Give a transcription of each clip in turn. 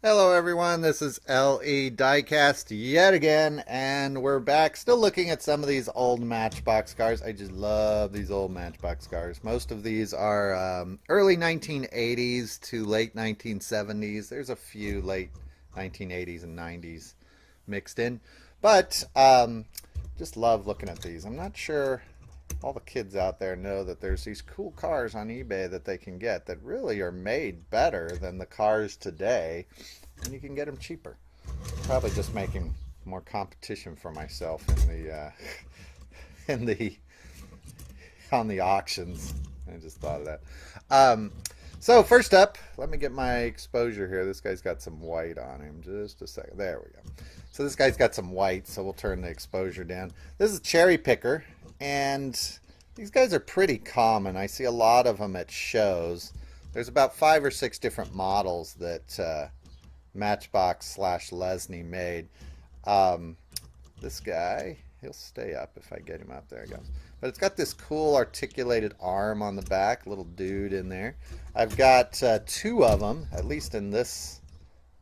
Hello everyone, this is LE Diecast yet again, and we're back still looking at some of these old Matchbox cars. I just love these old Matchbox cars. Most of these are early 1980s to late 1970s. There's a few late 1980s and 90s mixed in, but just love looking at these. I'm not sure all the kids out there know that there's these cool cars on eBay that they can get that really are made better than the cars today, and you can get them cheaper. Probably just making more competition for myself in the in the on the auctions. I just thought of that. So first up, let me get my exposure here. This guy's got some white on him. Just a second. There we go. So this guy's got some white, so we'll turn the exposure down. This is Cherry Picker, and these guys are pretty common. I see a lot of them at shows. There's about 5 or 6 different models that Matchbox slash Lesney made. This guy, he'll stay up if I get him up. There he goes. But it's got this cool articulated arm on the back, little dude in there. I've got 2 of them, at least in this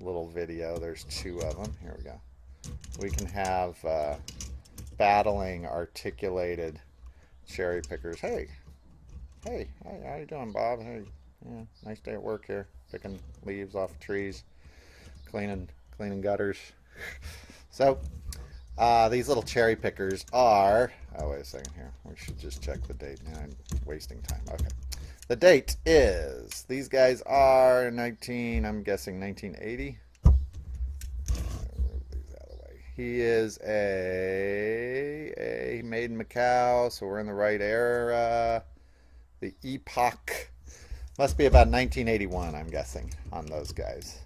little video. There's 2 of them. Here we go. We can have battling articulated cherry pickers. Hey, how you doing, Bob? Hey, yeah, nice day at work here, picking leaves off trees, cleaning gutters. So these little cherry pickers are, oh wait a second here, we should just check the date now. I'm wasting time. Okay, the date is, these guys are I'm guessing 1980. He is a made in Macau, so we're in the right era. The epoch must be about 1981, I'm guessing, on those guys.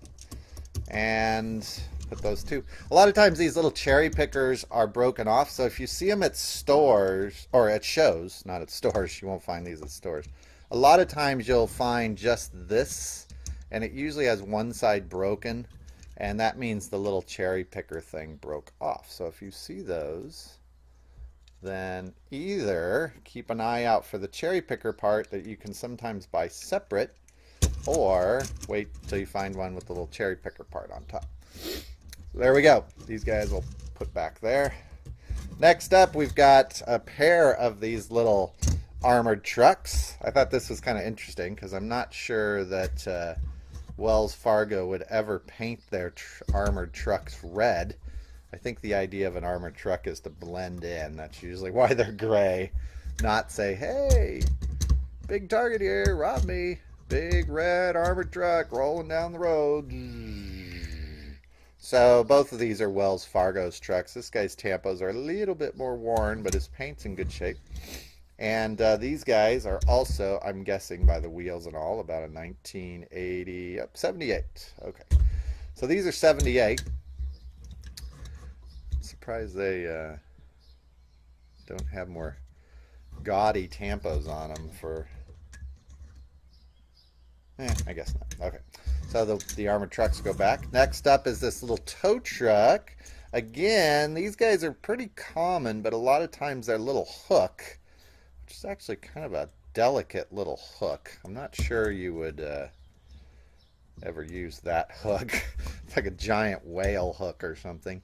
And put those 2. A lot of times these little cherry pickers are broken off, so if you see them at stores, or at shows, not at stores, you won't find these at stores. A lot of times you'll find just this, and it usually has one side broken, and that means the little cherry picker thing broke off. So if you see those, then either keep an eye out for the cherry picker part that you can sometimes buy separate, or wait till you find one with the little cherry picker part on top. So there we go. These guys will put back there. Next up, we've got a pair of these little armored trucks. I thought this was kind of interesting because I'm not sure that Wells Fargo would ever paint their armored trucks red. I think the idea of an armored truck is to blend in. That's usually why they're gray. Not say, hey, big target here, rob me. Big red armored truck rolling down the road. So both of these are Wells Fargo's trucks. This guy's tampos are a little bit more worn, but his paint's in good shape. And these guys are also, I'm guessing by the wheels and all, about a 1980, 78. Okay. So these are 78. I'm surprised they don't have more gaudy tampos on them for, I guess not. Okay. So the armored trucks go back. Next up is this little tow truck. Again, these guys are pretty common, but a lot of times they're a little hook. It's actually kind of a delicate little hook. I'm not sure you would ever use that hook. It's like a giant whale hook or something.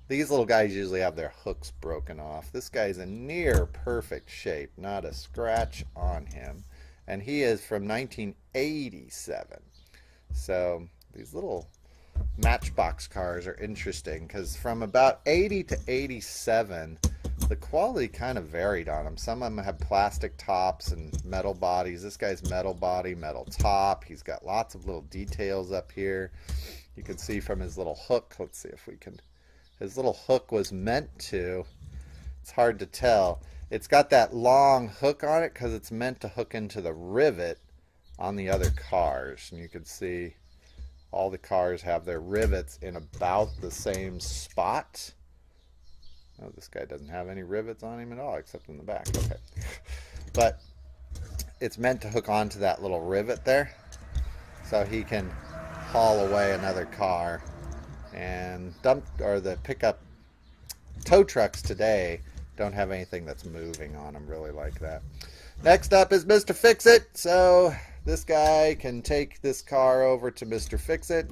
These little guys usually have their hooks broken off. This guy's in near perfect shape, not a scratch on him. And he is from 1987. So these little Matchbox cars are interesting because from about 80 to 87, the quality kind of varied on them. Some of them have plastic tops and metal bodies. This guy's metal body, metal top. He's got lots of little details up here. You can see from his little hook. Let's see if we can. His little hook was meant to. It's hard to tell. It's got that long hook on it because it's meant to hook into the rivet on the other cars. And you can see all the cars have their rivets in about the same spot. Oh, this guy doesn't have any rivets on him at all, except in the back. Okay. But it's meant to hook onto that little rivet there, so he can haul away another car. And the pickup tow trucks today don't have anything that's moving on them really like that. Next up is Mr. Fix-It. So this guy can take this car over to Mr. Fix-It.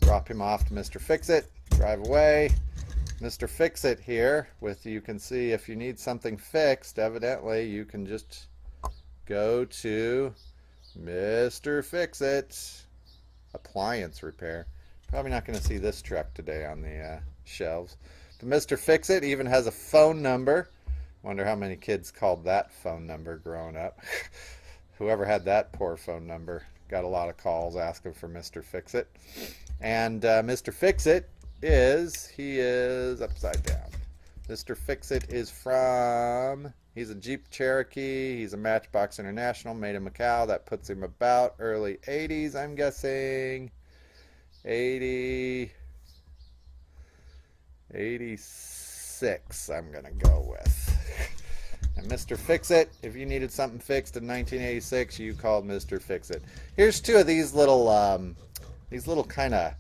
Drop him off to Mr. Fix-It. Drive away. Mr. Fix-It here, with, you can see if you need something fixed, evidently you can just go to Mr. Fix-It. Appliance repair. Probably not going to see this truck today on the shelves. But Mr. Fix-It even has a phone number. Wonder how many kids called that phone number growing up. Whoever had that poor phone number got a lot of calls asking for Mr. Fix-It. And Mr. Fix-It he is upside down. Mr. Fix-It is from, he's a Jeep Cherokee. He's a Matchbox International, made in Macau. That puts him about early 80s, I'm guessing. 86, I'm going to go with. And Mr. Fix-It, if you needed something fixed in 1986, you called Mr. Fix-It. Here's two of these little kind of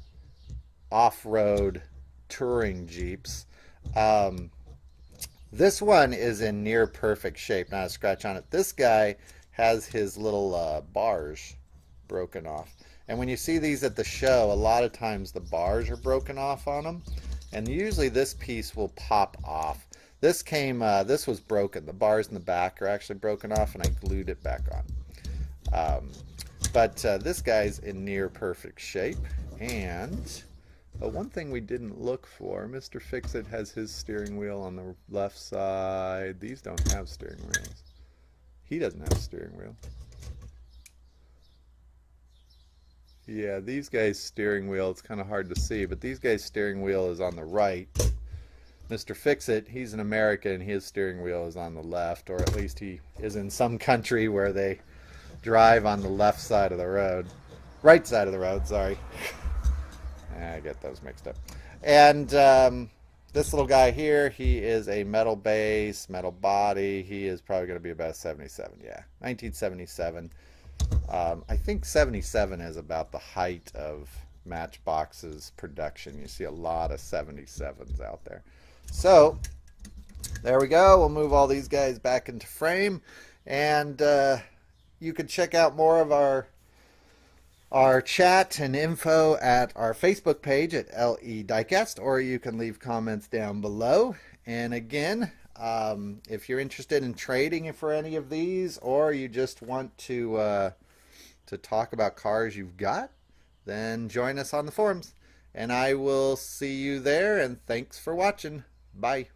off-road touring Jeeps. This one is in near perfect shape, not a scratch on it. This guy has his little bars broken off. And when you see these at the show, a lot of times the bars are broken off on them. And usually this piece will pop off. This was broken. The bars in the back are actually broken off, and I glued it back on. But this guy's in near perfect shape. And one thing we didn't look for, Mr. Fix-It has his steering wheel on the left side. These don't have steering wheels. He doesn't have a steering wheel. Yeah, these guys' steering wheel, it's kind of hard to see, but these guys' steering wheel is on the right. Mr. Fix-It, he's an American, his steering wheel is on the left, or at least he is in some country where they drive on the left side of the road. Right side of the road, sorry. I get those mixed up. And this little guy here, he is a metal base, metal body. He is probably going to be about a 77, yeah. 1977. I think 77 is about the height of Matchbox's production. You see a lot of 77s out there. So, there we go. We'll move all these guys back into frame. And you can check out more of our chat and info at our Facebook page at LE Diecast, or you can leave comments down below. And again, if you're interested in trading for any of these, or you just want to talk about cars you've got, then join us on the forums. And I will see you there, and thanks for watching. Bye.